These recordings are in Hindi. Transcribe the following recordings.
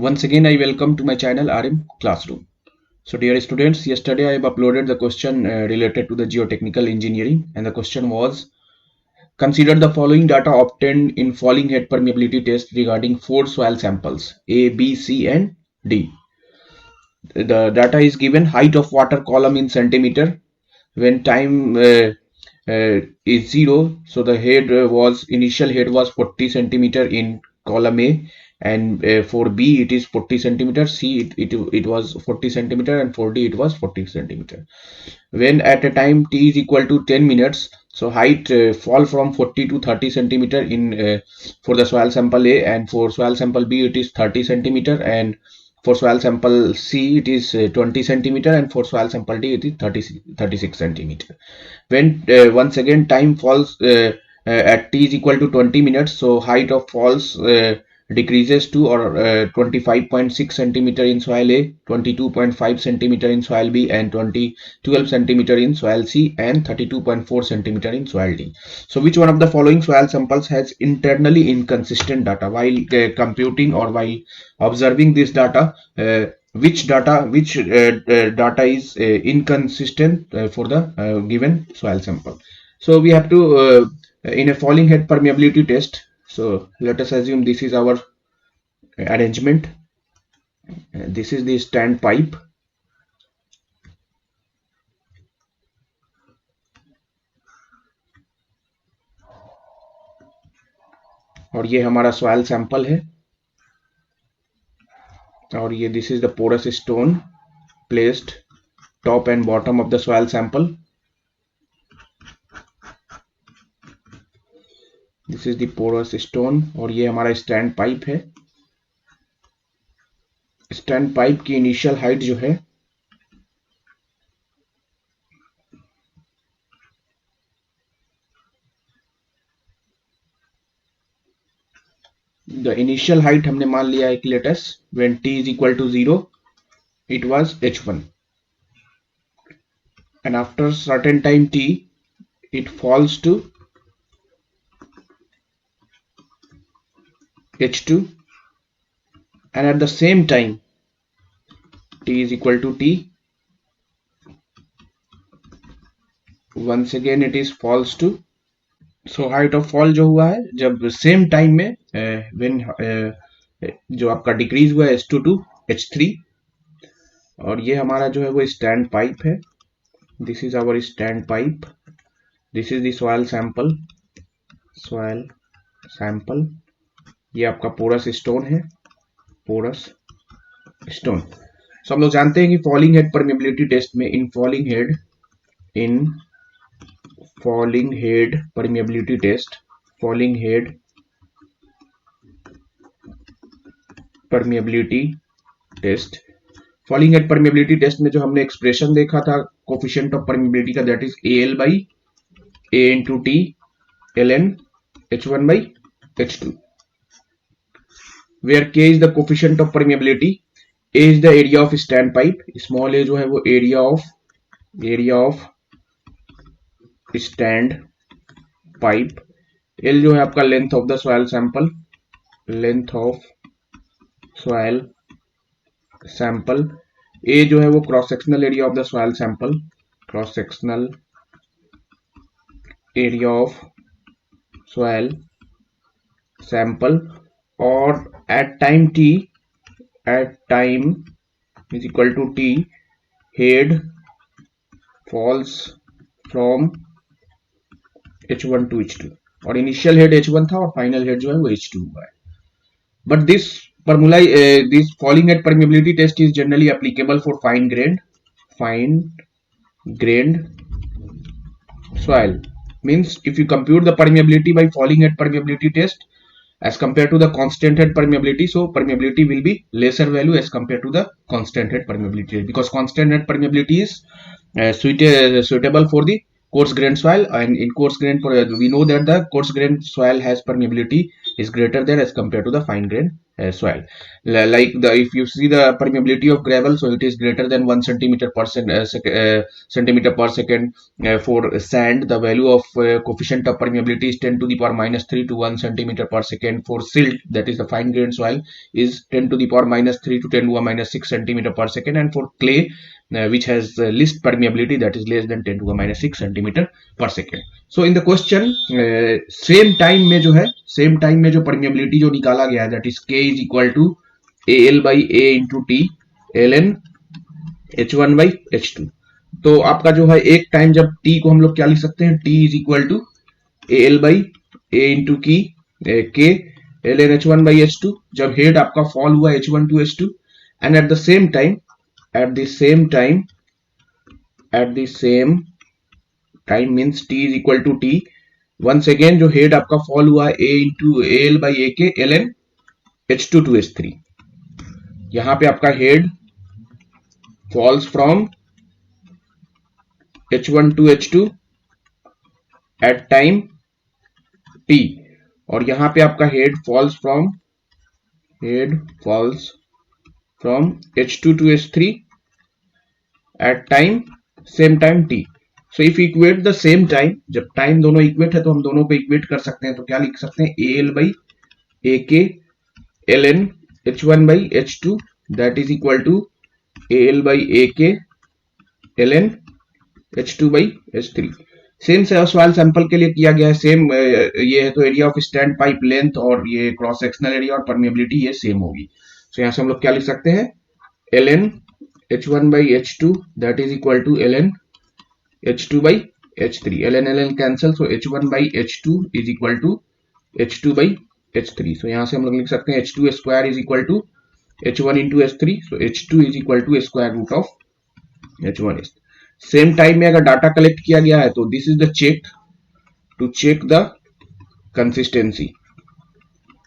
Once again, I welcome to my channel RM Classroom. So dear students, yesterday I have uploaded the question related to the geotechnical engineering, and the question was: consider the following data obtained in falling head permeability test regarding 4 soil samples A, B, C and D. The data is given: height of water column in centimeter when time is 0. So the head initial head was 40 centimeter in column A, and for B it is 40 centimeter, C it was 40 centimeter, and for D it was 40 centimeter. When at a time t is equal to 10 minutes, so height fall from 40 to 30 centimeter in for the soil sample A, and for soil sample B it is 30 centimeter, and for soil sample C it is 20 centimeter, and for soil sample D it is 36 centimeter. When once again time falls at t is equal to 20 minutes, so height of falls decreases to 25.6 centimeter in soil A, 22.5 centimeter in soil B, and 12 centimeter in soil C, and 32.4 centimeter in soil D. So which one of the following soil samples has internally inconsistent data? While computing or while observing this data, which data is inconsistent for the given soil sample? So we have to in a falling head permeability test. So let us assume this is our arrangement. This is the stand pipe, और ये हमारा soil sample है, और ये this is the porous stone placed top and bottom of the soil sample. This is the porous stone, और ये हमारा stand pipe है. स्टैंड पाइप की इनिशियल हाइट जो है द इनिशियल हाइट हमने मान लिया है कि let's when t is equal to 0 it was h1, and after certain time t it falls to h2, and at the same time t is equal to t, once again it is falls to. So height of fall जो हुआ है जब सेम टाइम में when जो आपका डिक्रीज हुआ है h2 to h3, और ये हमारा जो है वो स्टैंड पाइप है. This is our stand pipe. This is the soil sample. ये आपका पोरस स्टोन है, पोरस स्टोन. सो हम लोग जानते हैं कि फॉलिंग हेड परमेबिलिटी टेस्ट में in falling head permeability test, falling head permeability test में जो हमने एक्सप्रेशन देखा था कोफिशिएंट ऑफ परमेबिलिटी का, that is AL by A into T ln H1 by H2, where K is the coefficient of permeability, A is the area of standpipe, small a जो है वो area of stand pipe, L जो है आपका length of the soil sample, A जो है वो cross sectional area of the soil sample, cross sectional area of soil sample, और at time is equal to t, head falls from h1 to h2, और इनिशियल हेड h1 था और फाइनल हेड जो है वो h2 हुआ है. But this formula, this falling head permeability test is generally applicable for fine grained soil. Means if you compute the permeability by falling head permeability test as compared to the constant head permeability, so permeability will be lesser value as compared to the constant head permeability, because constant head permeability is suitable for the coarse grained soil, and in coarse grained we know that the coarse grained soil has permeability is greater than as compared to the fine grain soil. Like if you see the permeability of gravel, so it is greater than 1 centimeter per centimeter per second. For sand, the value of coefficient of permeability is 10 to the power minus 3 to 1 centimeter per second. For silt, that is the fine grain soil, is 10 to the power minus 3 to 10 to the power minus 6 centimeter per second. And for clay, which has least permeability, that is less than 10 to the power minus 6 centimeter per second. So in the question, same time में जो है, सेम टाइम में जो परमिएबिलिटी जो निकाला गया है, that is K is equal to A L by A into T L N H one by H two. तो आपका जो है एक टाइम जब टी को हम लोग क्या लिख सकते हैं, T is equal to A L by A into की K L N H one by H two, जब हेड आपका फॉल हुआ H one to H two. And at the same time time means T is equal to T, once again जो हेड आपका फॉल हुआ A into A L by A K L N H two H three. यहां पे आपका head falls from H1 to H2 at time t, और यहां पे आपका head falls from H2 to H3 at time same time t. So if equate the same time, जब टाइम दोनों इक्वेट है तो हम दोनों पे इक्वेट कर सकते हैं. तो क्या लिख सकते हैं, ए L by A K L N H one by H two, that is equal to A L by A K L N H2 by H3. Same soil sample के लिए किया गया है, सेम ये है तो area of stand pipe length और ये क्रॉस सेक्शनल एरिया और परमिएबिलिटी ये सेम होगी. सो यहाँ से हम लोग क्या लिख सकते हैं, ln H1 by H2 that is equal to ln H2 by H3. ln cancel, so H1 by H2 is equal to H2 by H3. So यहाँ से हम लोग लिख सकते हैं H2 square is equal to H1 into H3. So H2 is equal to square root of H1. Same time में अगर डाटा कलेक्ट किया गया है तो this is the check to check the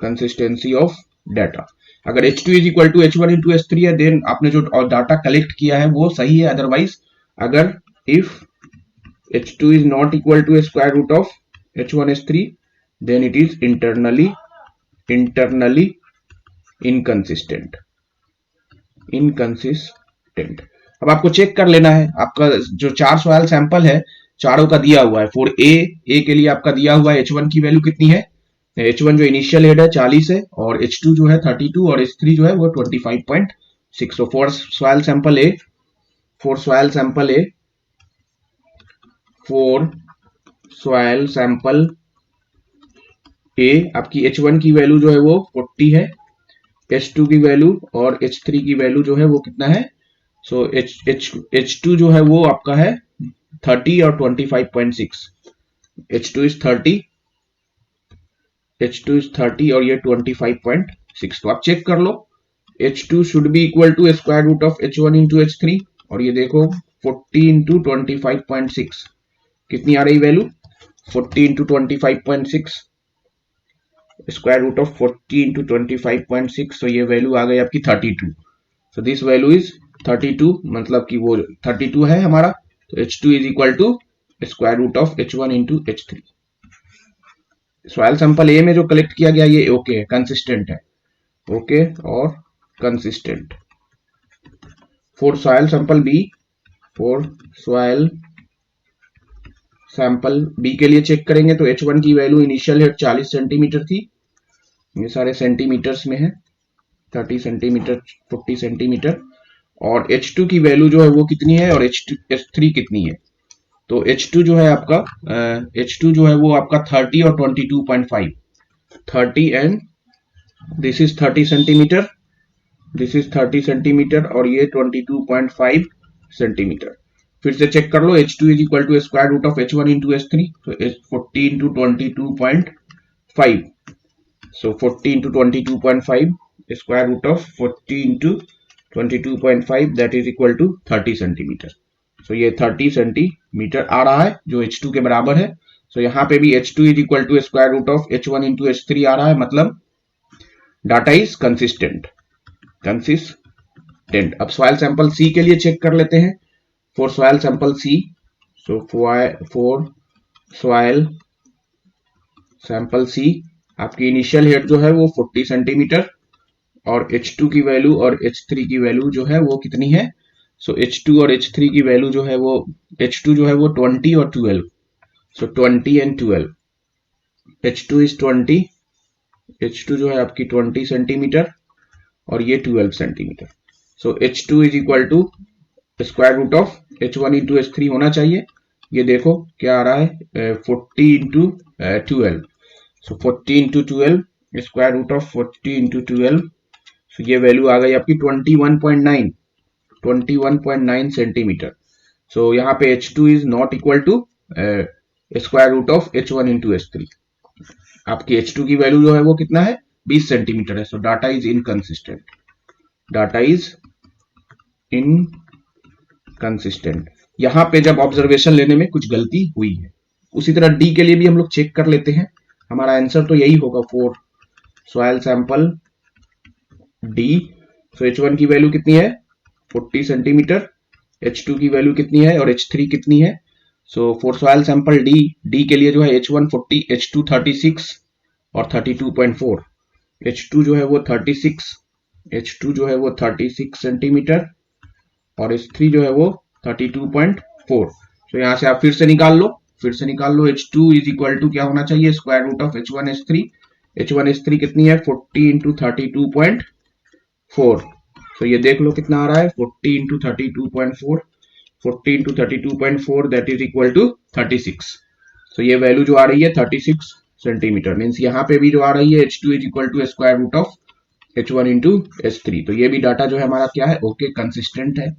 consistency of data. अगर H2 is equal to H1 into H3 है, देन आपने जो डाटा कलेक्ट किया है वो सही है. अदरवाइज अगर if H2 is not equal to square root of H1 H3, then it is internally inconsistent. अब आपको चेक कर लेना है, आपका जो चार सॉइल सैंपल है चारों का दिया हुआ है. फॉर ए के लिए आपका दिया हुआ है H1 की वैल्यू कितनी है, H1 जो इनिशियल हेड है 40 है और H2 जो है 32 और H3 जो है वो 25.6. so फॉर सॉइल सैंपल ए आपकी H1 की वैल्यू जो है वो 40 है, H2 की वैल्यू और H3 की वैल्यू जो है वो कितना है, सो H2 जो है वो आपका है 30 और 25.6. H2 इज 30 और ये 25.6. तो आप चेक कर लो, H2 should be equal to square root of H1 into H3. और ये देखो 40 इंटू 25.6 कितनी आ रही value, 40 into 25.6 square root of 40 into 25.6. तो ये वैल्यू आ गई आपकी 32. सो दिस वैल्यू इज 32, मतलब कि वो 32 है हमारा. तो H2 is equal to square root of H1 into H3. Soil sample A में जो कलेक्ट किया गया ये ओके है, कंसिस्टेंट है, ओके और consistent. For soil sample B के लिए चेक करेंगे तो H1 की वैल्यू इनिशियल हेड 40 सेंटीमीटर थी, ये सारे सेंटीमीटर्स में है, 30 सेंटीमीटर 40 सेंटीमीटर. और H2 की वैल्यू जो है वो कितनी है और H3 कितनी है. तो H2 जो है वो आपका 30 और 22.5, 30 एंड दिस इज 30 सेंटीमीटर और ये 22.5 सेंटीमीटर. फिर से चेक कर लो, H2 is equal to square root of H1 into H3. तो 40 into 22.5, so 40 into 22.5 square root of 40 into 22.5 that is equal to 30 centimetre. So ये 30 सेंटीमीटर आ रहा है जो H2 के बराबर है. सो यहाँ पे भी H2 is equal to square root of H1 into H3 आ रहा है, मतलब डाटा इज कंसिस्टेंट. अब सॉइल सैंपल सी के लिए चेक कर लेते हैं. For soil sample C, so for soil sample C आपकी इनिशियल हेड जो है वो 40 सेंटीमीटर, और H2 की वैल्यू और H3 की वैल्यू जो है वो कितनी है? सो H2 और H3 की वैल्यू जो है वो, H2 जो है वो 20 और 12, सो 20 एंड 12, H2 इज 20, H2 जो है आपकी 20 सेंटीमीटर और ये 12 centimetre. So H2 is equal to square root of H1 into H3 होना चाहिए। ये देखो क्या आ रहा है, 40 into 12, so 40 into 12, square root of 40 into 12, so ये वैल्यू आ गई आपकी 21.9 सेंटीमीटर। सो यहाँ पे H2 is not equal to square root of H1 into H3। आपकी H2 की वैल्यू जो है वो कितना है, 20 सेंटीमीटर है। सो data is inconsistent, data is inconsistent. यहाँ पे जब ऑब्जर्वेशन लेने में कुछ गलती हुई है। उसी तरह डी के लिए भी हम लोग चेक कर लेते हैं। हमारा आंसर तो यही होगा 4, सॉइल सैंपल डी। सो H1 की वैल्यू कितनी है, 40 सेंटीमीटर, H2 की वैल्यू कितनी है और H3 कितनी है। सो for soil sample D, D के लिए जो है H1 40, H2 36 और 32.4, H2 जो है वो 36, H2 जो है वो 36 सेंटीमीटर और H3 जो है वो 32.4। तो यहाँ से आप फिर से निकाल लो, H2 इज इक्वल टू क्या होना चाहिए, square root of H1 H3। H1 H3 कितनी है, 40 इंटू 32.4। तो ये देख लो कितना आ रहा है, 40 into 32.4, 40 into 32.4 that is equal to 36। तो ये वैल्यू जो आ रही है 36 सेंटीमीटर, मीन्स यहाँ पे भी जो आ रही है H2 is equal to square root of H1 into H3। तो ये भी डाटा जो है हमारा क्या है, ओके कंसिस्टेंट है,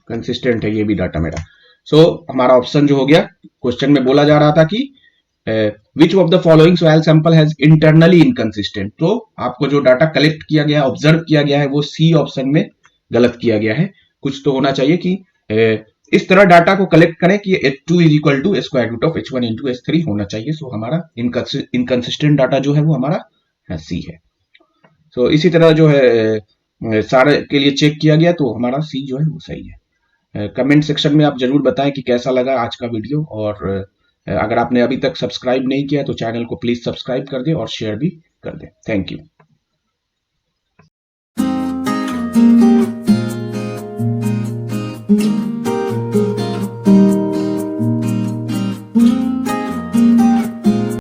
कंसिस्टेंट है ये भी डाटा मेरा। सो हमारा ऑप्शन जो हो गया, क्वेश्चन में बोला जा रहा था कि which of the following soil sample has internally inconsistent. तो आपको जो डाटा कलेक्ट किया गया, ऑब्जर्व किया गया है, वो सी ऑप्शन में गलत किया गया है। कुछ तो होना चाहिए कि इस तरह डाटा को कलेक्ट करें कि H2 is equal to square root of H1 into H3 होना चाहिए। सो हमारा इनकंसिस्टेंट डाटा जो है वो हमारा सी है। सो इसी तरह जो है सारे के लिए चेक किया गया तो हमारा सी जो है वो सही है। कमेंट सेक्शन में आप जरूर बताएं कि कैसा लगा आज का वीडियो, और अगर आपने अभी तक सब्सक्राइब नहीं किया तो चैनल को प्लीज सब्सक्राइब कर दें और शेयर भी कर दें। Thank you.